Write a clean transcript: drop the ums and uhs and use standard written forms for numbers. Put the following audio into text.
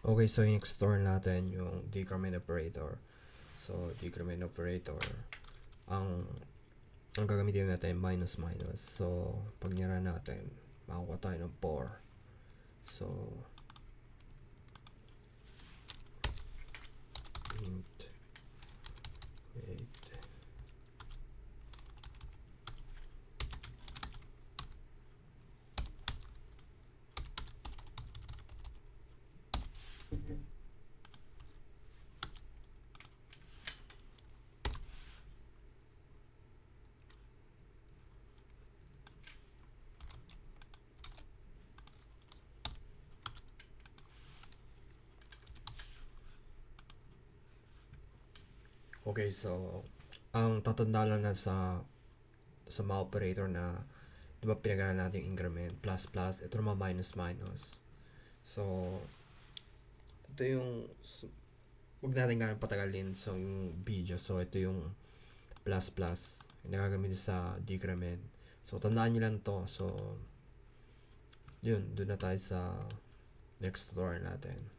Okay, so yung explore natin yung decrement operator. So, decrement operator, ang gagamitin natin minus minus. So, pag nira natin, makakuha tayo ng 4. So, int 8. Okay, so ang tatanda lang na sa mga operator na di ba pinag natin yung increment, plus plus, ito naman minus minus. So, ito yung huwag natin ganun patagalin so yung video. So, ito yung plus plus yung nagagamit sa decrement. So, tandaan nyo lang to. So, yun, doon na tayo sa next tutorial natin.